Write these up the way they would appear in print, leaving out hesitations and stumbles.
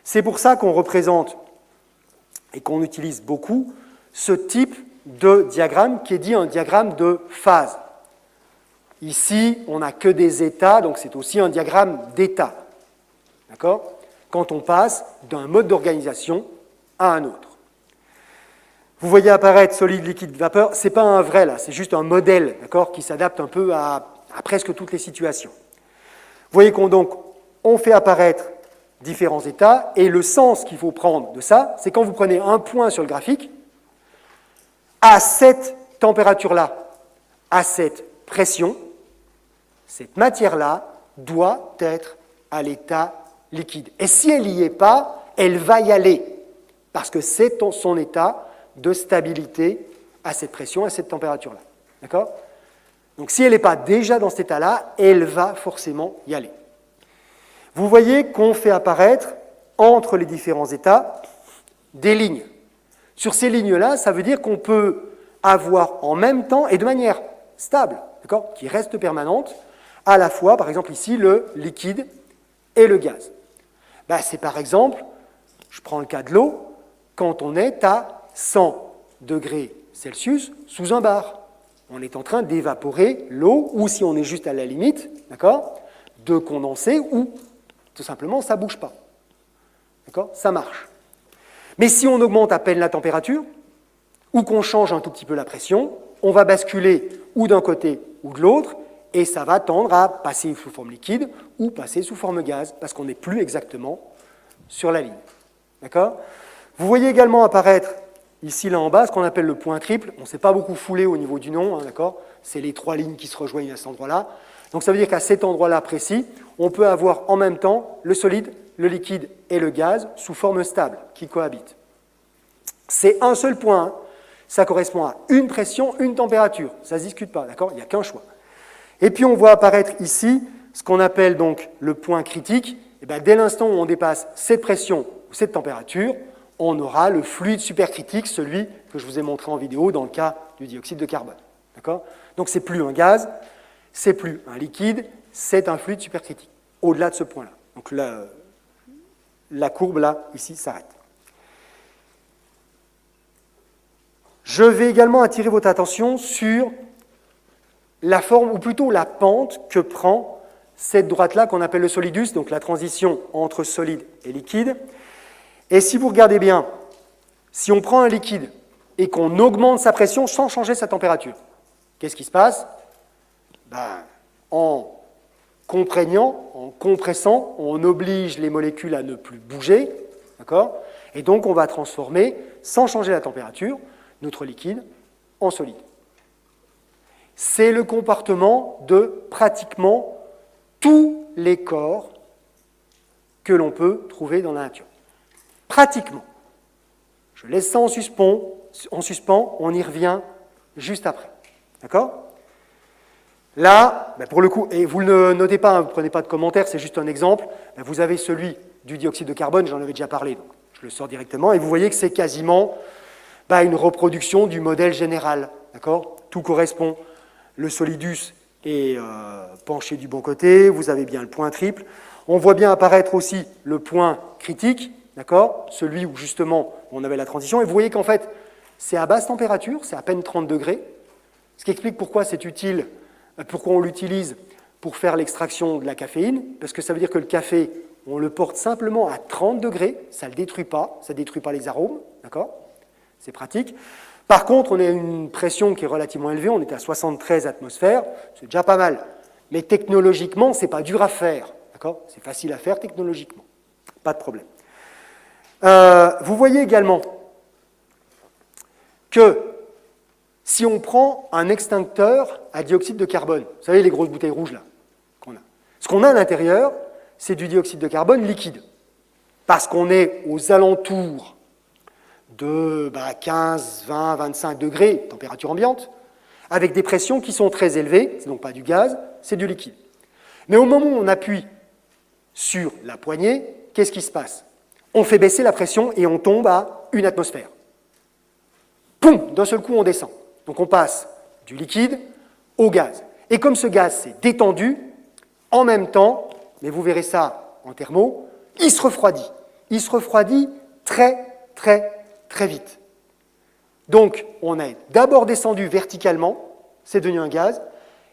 C'est pour ça qu'on représente et qu'on utilise beaucoup ce type de diagramme qui est dit un diagramme de phase. Ici, on n'a que des états, donc c'est aussi un diagramme d'état. D'accord? Quand on passe d'un mode d'organisation à un autre. Vous voyez apparaître solide, liquide, vapeur, ce n'est pas un vrai là, c'est juste un modèle, d'accord, qui s'adapte un peu à presque toutes les situations. Vous voyez qu'on fait apparaître différents états, et le sens qu'il faut prendre de ça, c'est quand vous prenez un point sur le graphique, à cette température-là, à cette pression, cette matière-là doit être à l'état liquide. Et si elle n'y est pas, elle va y aller, parce que c'est son état de stabilité à cette pression, à cette température-là. D'accord? Donc si elle n'est pas déjà dans cet état-là, elle va forcément y aller. Vous voyez qu'on fait apparaître, entre les différents états, des lignes. Sur ces lignes-là, ça veut dire qu'on peut avoir en même temps, et de manière stable, d'accord, qui reste permanente, à la fois, par exemple ici, le liquide et le gaz. Ben, c'est par exemple, je prends le cas de l'eau, quand on est à 100 degrés Celsius sous un bar. On est en train d'évaporer l'eau, ou si on est juste à la limite, d'accord, de condenser, ou tout simplement, ça ne bouge pas. D'accord? Ça marche. Mais si on augmente à peine la température, ou qu'on change un tout petit peu la pression, on va basculer ou d'un côté ou de l'autre, et ça va tendre à passer sous forme liquide ou passer sous forme gaz, parce qu'on n'est plus exactement sur la ligne. D'accord? Vous voyez également apparaître, ici, là en bas, ce qu'on appelle le point triple. On ne s'est pas beaucoup foulé au niveau du nom, hein, d'accord? C'est les trois lignes qui se rejoignent à cet endroit-là. Donc ça veut dire qu'à cet endroit-là précis, on peut avoir en même temps le solide, le liquide et le gaz sous forme stable, qui cohabitent. C'est un seul point, hein. Ça correspond à une pression, une température. Ça ne se discute pas, d'accord? Il n'y a qu'un choix. Et puis on voit apparaître ici ce qu'on appelle donc le point critique. Et bien, dès l'instant où on dépasse cette pression ou cette température, on aura le fluide supercritique, celui que je vous ai montré en vidéo dans le cas du dioxyde de carbone. D'accord? Donc ce n'est plus un gaz, c'est plus un liquide, c'est un fluide supercritique, au-delà de ce point-là. Donc la courbe là, ici, s'arrête. Je vais également attirer votre attention sur la forme, ou plutôt la pente que prend cette droite-là qu'on appelle le solidus, donc la transition entre solide et liquide. Et si vous regardez bien, si on prend un liquide et qu'on augmente sa pression sans changer sa température, qu'est-ce qui se passe? Ben, en comprégnant, en compressant, on oblige les molécules à ne plus bouger, d'accord? Et donc on va transformer, sans changer la température, notre liquide en solide. C'est le comportement de pratiquement tous les corps que l'on peut trouver dans la nature. Pratiquement. Je laisse ça en suspens, on y revient juste après. D'accord? Là, ben pour le coup, et vous ne le notez pas, hein, vous ne prenez pas de commentaires, c'est juste un exemple, ben vous avez celui du dioxyde de carbone, j'en avais déjà parlé, donc je le sors directement, et vous voyez que c'est quasiment une reproduction du modèle général. D'accord? Tout correspond. Le solidus est penché du bon côté, vous avez bien le point triple. On voit bien apparaître aussi le point critique, d'accord? Celui où justement on avait la transition. Et vous voyez qu'en fait, c'est à basse température, c'est à peine 30 degrés, ce qui explique pourquoi c'est utile, pourquoi on l'utilise pour faire l'extraction de la caféine, parce que ça veut dire que le café, on le porte simplement à 30 degrés, ça ne le détruit pas, ça ne détruit pas les arômes, d'accord? C'est pratique. Par contre, on a une pression qui est relativement élevée, on est à 73 atmosphères, c'est déjà pas mal. Mais technologiquement, ce n'est pas dur à faire, d'accord? C'est facile à faire technologiquement, pas de problème. Vous voyez également que si on prend un extincteur à dioxyde de carbone, vous savez les grosses bouteilles rouges là, qu'on a, ce qu'on a à l'intérieur, c'est du dioxyde de carbone liquide, parce qu'on est aux alentours de 15, 20, 25 degrés, température ambiante, avec des pressions qui sont très élevées, c'est donc pas du gaz, c'est du liquide. Mais au moment où on appuie sur la poignée, qu'est-ce qui se passe? On fait baisser la pression et on tombe à 1 atmosphère. Poum! D'un seul coup, on descend. Donc on passe du liquide au gaz. Et comme ce gaz s'est détendu, en même temps, mais vous verrez ça en thermo, il se refroidit. il se refroidit très, très, très vite. Donc, on est d'abord descendu verticalement, c'est devenu un gaz,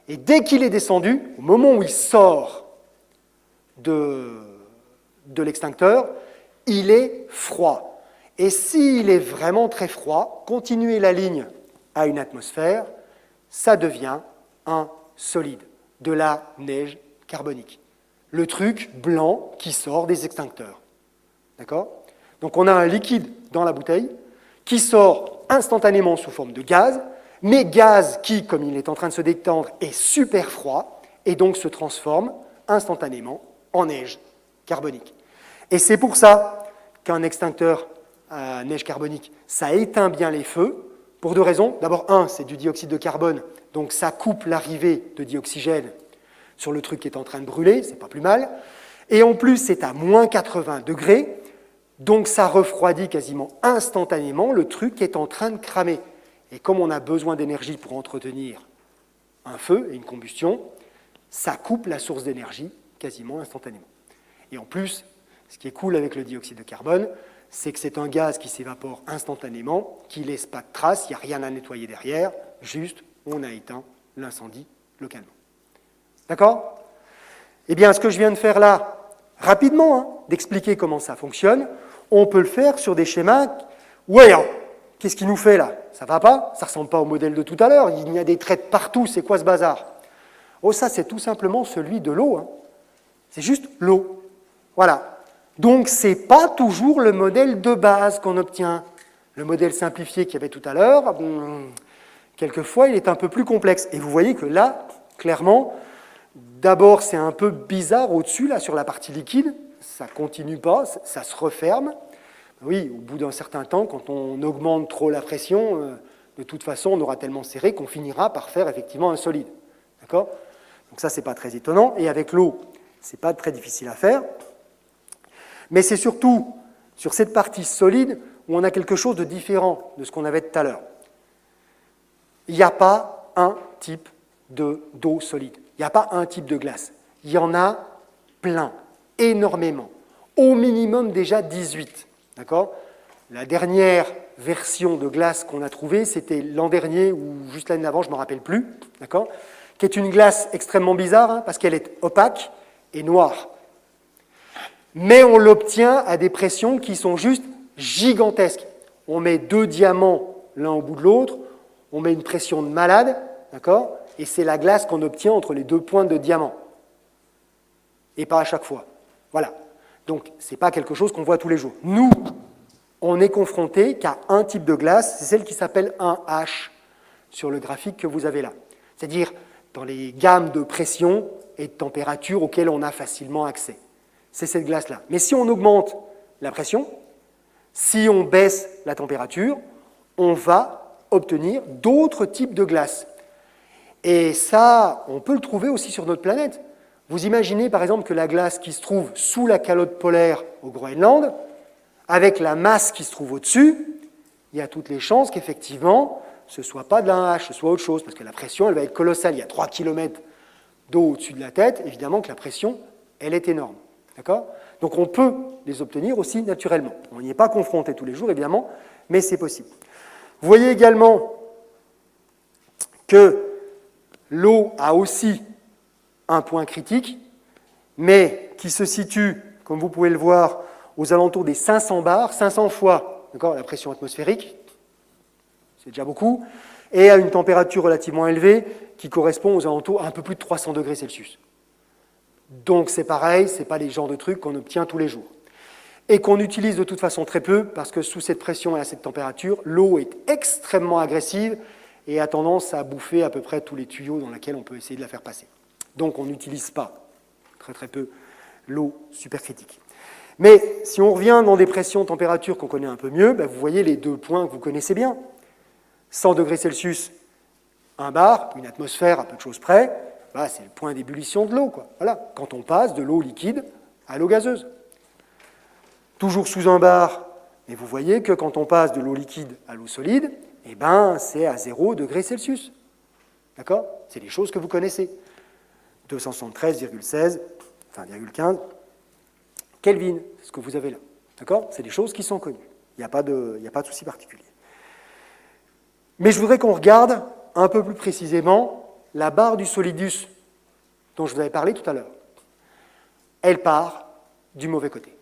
et dès qu'il est descendu, au moment où il sort de l'extincteur, il est froid. Et s'il est vraiment très froid, continuez la ligne à une atmosphère, ça devient un solide, de la neige carbonique. Le truc blanc qui sort des extincteurs. D'accord ? Donc on a un liquide dans la bouteille qui sort instantanément sous forme de gaz, mais gaz qui, comme il est en train de se détendre, est super froid et donc se transforme instantanément en neige carbonique. Et c'est pour ça qu'un extincteur à neige carbonique, ça éteint bien les feux, pour deux raisons. D'abord, un, c'est du dioxyde de carbone, donc ça coupe l'arrivée de dioxygène sur le truc qui est en train de brûler, c'est pas plus mal. Et en plus, c'est à moins 80 degrés, donc ça refroidit quasiment instantanément le truc qui est en train de cramer. Et comme on a besoin d'énergie pour entretenir un feu et une combustion, ça coupe la source d'énergie quasiment instantanément. Et en plus, ce qui est cool avec le dioxyde de carbone, c'est que c'est un gaz qui s'évapore instantanément, qui ne laisse pas de traces, il n'y a rien à nettoyer derrière, juste on a éteint l'incendie localement. D'accord ? Eh bien, ce que je viens de faire là, rapidement, d'expliquer comment ça fonctionne, on peut le faire sur des schémas. Ouais, qu'est-ce qu'il nous fait là ? Ça va pas ? Ça ne ressemble pas au modèle de tout à l'heure, il y a des traits partout, c'est quoi ce bazar ? Oh, ça, c'est tout simplement celui de l'eau. C'est juste l'eau. Voilà. Donc, ce n'est pas toujours le modèle de base qu'on obtient. Le modèle simplifié qu'il y avait tout à l'heure, quelquefois, il est un peu plus complexe. Et vous voyez que là, clairement, d'abord, c'est un peu bizarre au-dessus, là, sur la partie liquide. Ça ne continue pas, ça se referme. Oui, au bout d'un certain temps, quand on augmente trop la pression, de toute façon, on aura tellement serré qu'on finira par faire effectivement un solide. D'accord ? Donc ça, ce n'est pas très étonnant. Et avec l'eau, ce n'est pas très difficile à faire. Mais c'est surtout sur cette partie solide où on a quelque chose de différent de ce qu'on avait tout à l'heure. Il n'y a pas un type d'eau solide. Il n'y a pas un type de glace. Il y en a plein, énormément. Au minimum déjà 18. D'accord ? La dernière version de glace qu'on a trouvée, c'était l'an dernier ou juste l'année d'avant, je ne me rappelle plus, d'accord ? Qui est une glace extrêmement bizarre, parce qu'elle est opaque et noire. Mais on l'obtient à des pressions qui sont juste gigantesques. On met 2 diamants l'un au bout de l'autre, on met une pression de malade, d'accord ? Et c'est la glace qu'on obtient entre les 2 pointes de diamant. Et pas à chaque fois. Voilà. Donc, ce n'est pas quelque chose qu'on voit tous les jours. Nous, on est confronté qu'à un type de glace, c'est celle qui s'appelle un H sur le graphique que vous avez là. C'est-à-dire dans les gammes de pression et de température auxquelles on a facilement accès. C'est cette glace-là. Mais si on augmente la pression, si on baisse la température, on va obtenir d'autres types de glaces. Et ça, on peut le trouver aussi sur notre planète. Vous imaginez par exemple que la glace qui se trouve sous la calotte polaire au Groenland, avec la masse qui se trouve au-dessus, il y a toutes les chances qu'effectivement, ce ne soit pas de la H, ce soit autre chose, parce que la pression, elle va être colossale. Il y a 3 km d'eau au-dessus de la tête, évidemment que la pression, elle est énorme. D'accord ? Donc on peut les obtenir aussi naturellement. On n'y est pas confronté tous les jours, évidemment, mais c'est possible. Vous voyez également que l'eau a aussi un point critique, mais qui se situe, comme vous pouvez le voir, aux alentours des 500 bars, 500 fois la pression atmosphérique, c'est déjà beaucoup, et à une température relativement élevée qui correspond aux alentours à un peu plus de 300 degrés Celsius. Donc c'est pareil, ce n'est pas les genres de trucs qu'on obtient tous les jours. Et qu'on utilise de toute façon très peu, parce que sous cette pression et à cette température, l'eau est extrêmement agressive et a tendance à bouffer à peu près tous les tuyaux dans lesquels on peut essayer de la faire passer. Donc on n'utilise pas, très peu, l'eau supercritique. Mais si on revient dans des pressions, températures qu'on connaît un peu mieux, vous voyez les 2 points que vous connaissez bien. 100 degrés Celsius, 1 bar, une atmosphère à peu de choses près, c'est le point d'ébullition de l'eau. Voilà, quand on passe de l'eau liquide à l'eau gazeuse. Toujours sous 1 bar, mais vous voyez que quand on passe de l'eau liquide à l'eau solide, c'est à 0 degrés Celsius. D'accord ? C'est des choses que vous connaissez. 273,16, enfin 0,15 Kelvin, c'est ce que vous avez là. D'accord? C'est des choses qui sont connues. Il n'y a pas de souci particulier. Mais je voudrais qu'on regarde un peu plus précisément la barre du solidus dont je vous avais parlé tout à l'heure. Elle part du mauvais côté.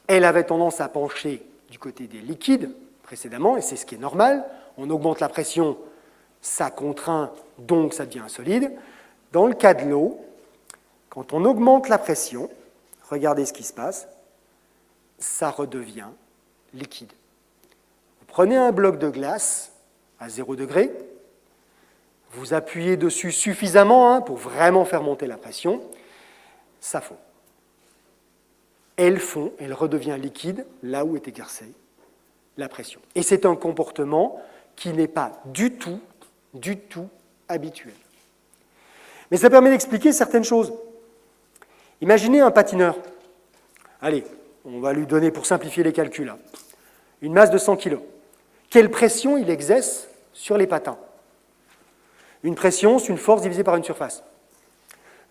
Elle avait tendance à pencher du côté des liquides précédemment, et c'est ce qui est normal. On augmente la pression, ça contraint, donc ça devient un solide. Dans le cas de l'eau, quand on augmente la pression, regardez ce qui se passe, ça redevient liquide. Vous prenez un bloc de glace à 0 degré, vous appuyez dessus suffisamment pour vraiment faire monter la pression, ça fond. Elle fond, elle redevient liquide là où est exercée la pression. Et c'est un comportement qui n'est pas du tout habituel. Mais ça permet d'expliquer certaines choses. Imaginez un patineur. Allez, on va lui donner, pour simplifier les calculs, une masse de 100 kg. Quelle pression il exerce sur les patins? Une pression, c'est une force divisée par une surface.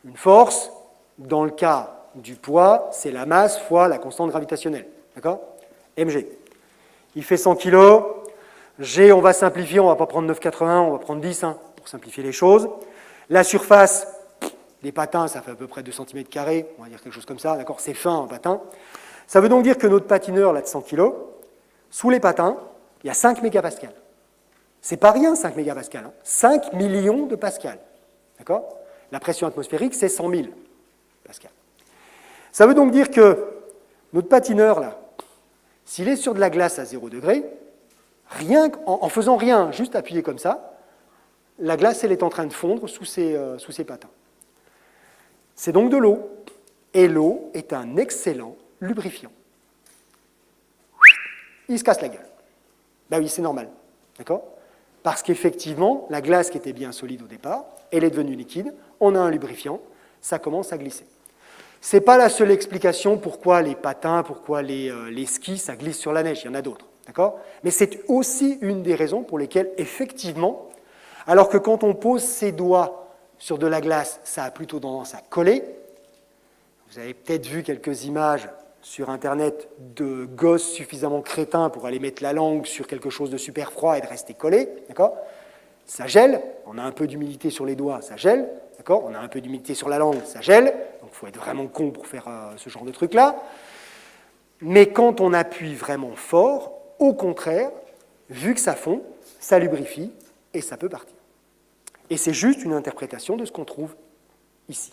Une force, dans le cas du poids, c'est la masse fois la constante gravitationnelle. D'accord? mg. Il fait 100 kg. G, on va simplifier, on ne va pas prendre 9,80, on va prendre 10 pour simplifier les choses. La surface des patins, ça fait à peu près 2 cm², on va dire quelque chose comme ça, d'accord? C'est fin en patin. Ça veut donc dire que notre patineur là, de 100 kg, sous les patins, il y a 5 mégapascales. C'est pas rien, 5 mégapascales. 5 millions de pascals. D'accord? La pression atmosphérique, c'est 100 000 pascals. Ça veut donc dire que notre patineur, là, s'il est sur de la glace à 0 degré, en faisant rien, juste appuyer comme ça, la glace, elle est en train de fondre sous ses patins. C'est donc de l'eau. Et l'eau est un excellent lubrifiant. Il se casse la gueule. Ben oui, c'est normal. D'accord? Parce qu'effectivement, la glace qui était bien solide au départ, elle est devenue liquide, on a un lubrifiant, ça commence à glisser. Ce n'est pas la seule explication pourquoi les patins, pourquoi les skis, ça glisse sur la neige, il y en a d'autres. D'accord? Mais c'est aussi une des raisons pour lesquelles, effectivement, alors que quand on pose ses doigts sur de la glace, ça a plutôt tendance à coller. Vous avez peut-être vu quelques images sur Internet de gosses suffisamment crétins pour aller mettre la langue sur quelque chose de super froid et de rester collé. D'accord? Ça gèle, on a un peu d'humidité sur les doigts, ça gèle. D'accord? On a un peu d'humidité sur la langue, ça gèle. Donc il faut être vraiment con pour faire ce genre de truc-là. Mais quand on appuie vraiment fort, au contraire, vu que ça fond, ça lubrifie et ça peut partir. Et c'est juste une interprétation de ce qu'on trouve ici.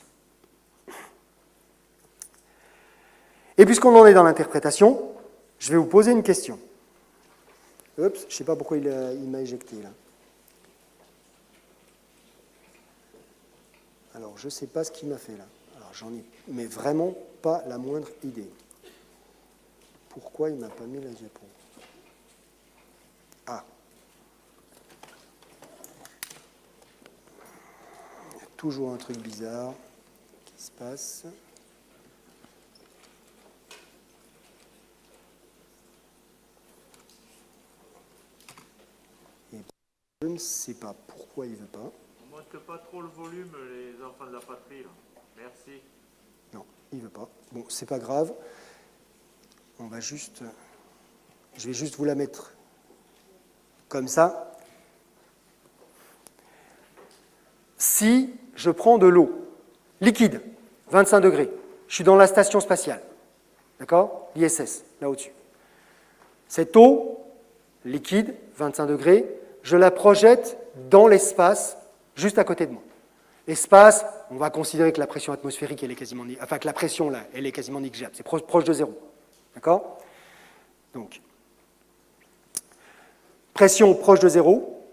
Et puisqu'on en est dans l'interprétation, je vais vous poser une question. Oups, je ne sais pas pourquoi il m'a éjecté là. Alors, je ne sais pas ce qu'il m'a fait là. Alors, j'en ai mais vraiment pas la moindre idée. Pourquoi il ne m'a pas mis la diapo? Ah. Il y a toujours un truc bizarre qui se passe. Et je ne sais pas pourquoi il ne veut pas. On ne monte pas trop le volume, les enfants de la patrie. Là. Merci. Non, il ne veut pas. Bon, c'est pas grave. Je vais juste vous la mettre comme ça. Si je prends de l'eau liquide, 25 degrés, je suis dans la station spatiale, d'accord? L'ISS, là au-dessus. Cette eau liquide, 25 degrés, je la projette dans l'espace juste à côté de moi. L'espace, on va considérer que la pression atmosphérique, elle est quasiment, enfin que la pression là, elle est quasiment négligeable, c'est proche de zéro. D'accord? Donc, pression proche de zéro,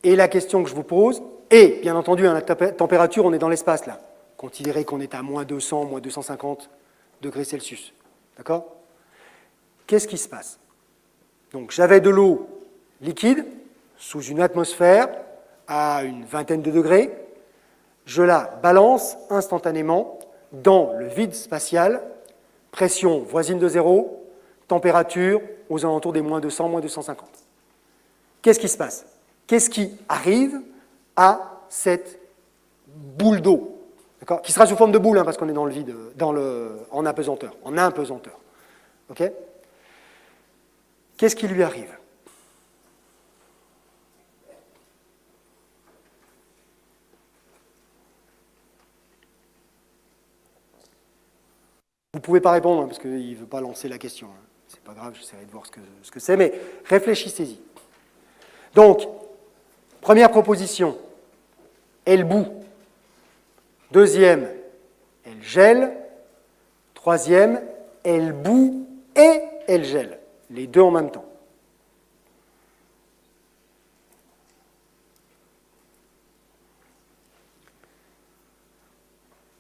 et la question que je vous pose, et bien entendu, à la température, on est dans l'espace là. Considérez qu'on est à moins 200, moins 250 degrés Celsius. D'accord? Qu'est-ce qui se passe? Donc, j'avais de l'eau liquide, sous une atmosphère, à une vingtaine de degrés, je la balance instantanément dans le vide spatial, pression voisine de zéro, température aux alentours des moins 200, moins 250. Qu'est-ce qui se passe? Qu'est-ce qui arrive à cette boule d'eau? d'accord, qui sera sous forme de boule, hein, parce qu'on est dans le vide, en apesanteur. Ok? Qu'est-ce qui lui arrive? Vous ne pouvez pas répondre, hein, parce qu'il ne veut pas lancer la question. Hein. C'est pas grave, j'essaierai de voir ce que c'est, mais réfléchissez-y. Donc, première proposition, elle bout. Deuxième, elle gèle. Troisième, elle bout et elle gèle. Les deux en même temps.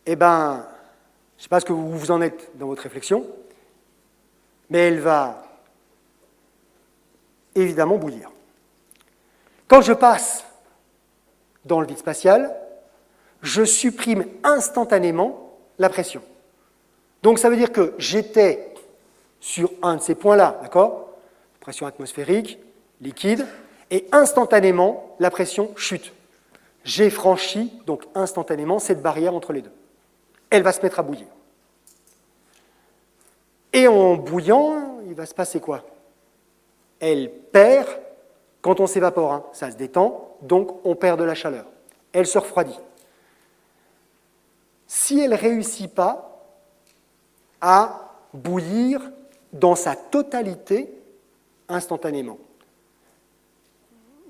Eh bien, je ne sais pas ce que vous en êtes dans votre réflexion, mais elle va évidemment bouillir. Quand je passe dans le vide spatial, je supprime instantanément la pression. Donc ça veut dire que j'étais sur un de ces points-là, d'accord? Pression atmosphérique, liquide, et instantanément, la pression chute. J'ai franchi, donc instantanément, cette barrière entre les deux. Elle va se mettre à bouillir. Et en bouillant, il va se passer quoi? Elle perd, quand on s'évapore, hein, ça se détend, donc on perd de la chaleur. Elle se refroidit. Si elle ne réussit pas à bouillir dans sa totalité instantanément,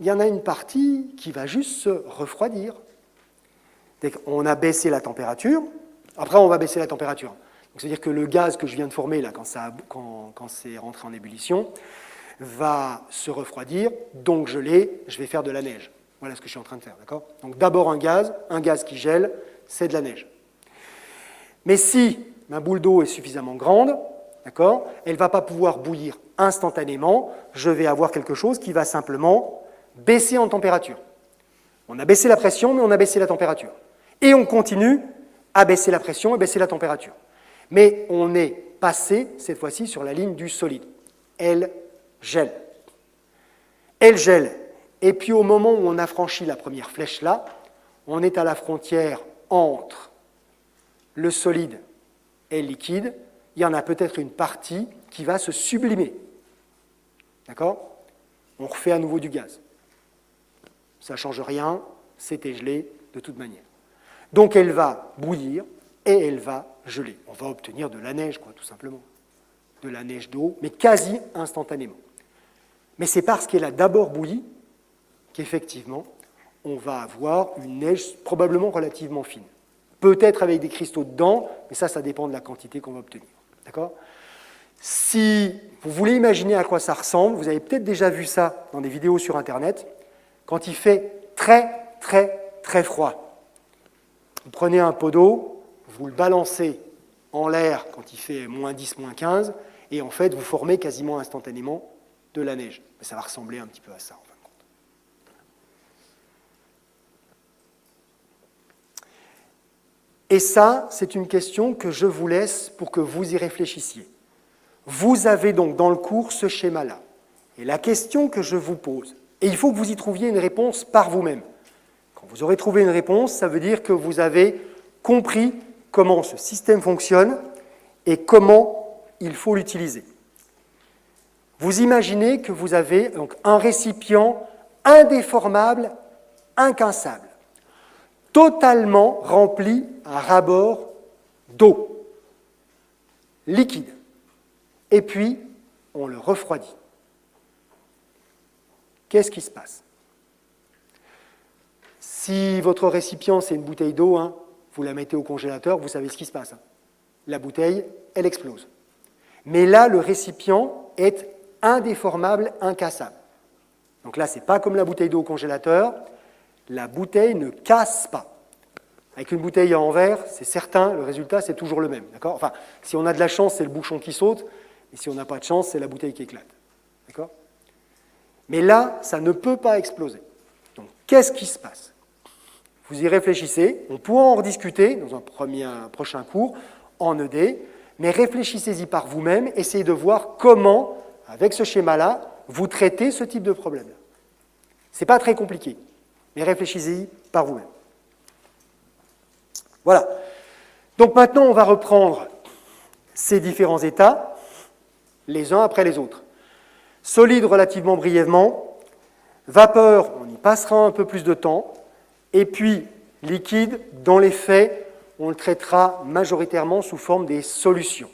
il y en a une partie qui va juste se refroidir. On a baissé la température, après on va baisser la température. Donc, c'est-à-dire que le gaz que je viens de former, là, quand c'est rentré en ébullition, va se refroidir, donc je vais faire de la neige. Voilà ce que je suis en train de faire, d'accord? Donc d'abord un gaz qui gèle, c'est de la neige. Mais si ma boule d'eau est suffisamment grande, d'accord, elle ne va pas pouvoir bouillir instantanément, je vais avoir quelque chose qui va simplement baisser en température. On a baissé la pression, mais on a baissé la température. Et on continue à baisser la pression et baisser la température. Mais on est passé, cette fois-ci, sur la ligne du solide. Elle gèle. Elle gèle. Et puis au moment où on a franchi la première flèche là, on est à la frontière entre le solide et le liquide. Il y en a peut-être une partie qui va se sublimer. D'accord? On refait à nouveau du gaz. Ça ne change rien, c'était gelé de toute manière. Donc elle va bouillir et elle va geler. On va obtenir de la neige, quoi, tout simplement. De la neige d'eau, mais quasi instantanément. Mais c'est parce qu'elle a d'abord bouilli qu'effectivement, on va avoir une neige probablement relativement fine. Peut-être avec des cristaux dedans, mais ça dépend de la quantité qu'on va obtenir. D'accord? Si vous voulez imaginer à quoi ça ressemble, vous avez peut-être déjà vu ça dans des vidéos sur Internet, quand il fait très, très, très froid. Vous prenez un pot d'eau, vous le balancez en l'air quand il fait moins 10, moins 15, et en fait, vous formez quasiment instantanément de la neige. Ça va ressembler un petit peu à ça, en fin de compte. Et ça, c'est une question que je vous laisse pour que vous y réfléchissiez. Vous avez donc dans le cours ce schéma-là. Et la question que je vous pose, et il faut que vous y trouviez une réponse par vous-même. Quand vous aurez trouvé une réponse, ça veut dire que vous avez compris comment ce système fonctionne et comment il faut l'utiliser. Vous imaginez que vous avez donc un récipient indéformable, incassable, totalement rempli à ras-bord d'eau liquide. Et puis, on le refroidit. Qu'est-ce qui se passe? Si votre récipient, c'est une bouteille d'eau, hein, vous la mettez au congélateur, vous savez ce qui se passe. Hein. La bouteille, elle explose. Mais là, le récipient est indéformable, incassable. Donc là, ce n'est pas comme la bouteille d'eau au congélateur, la bouteille ne casse pas. Avec une bouteille en verre, c'est certain, le résultat, c'est toujours le même. D'accord? Enfin, si on a de la chance, c'est le bouchon qui saute, et si on n'a pas de chance, c'est la bouteille qui éclate. D'accord? Mais là, ça ne peut pas exploser. Donc, qu'est-ce qui se passe? Vous y réfléchissez, on pourra en rediscuter dans un prochain cours en ED, mais réfléchissez-y par vous-même, essayez de voir comment, avec ce schéma-là, vous traitez ce type de problème. Ce n'est pas très compliqué, mais réfléchissez-y par vous-même. Voilà. Donc maintenant, on va reprendre ces différents états, les uns après les autres. Solide relativement brièvement, vapeur, on y passera un peu plus de temps, et puis liquide, dans les faits, on le traitera majoritairement sous forme des solutions.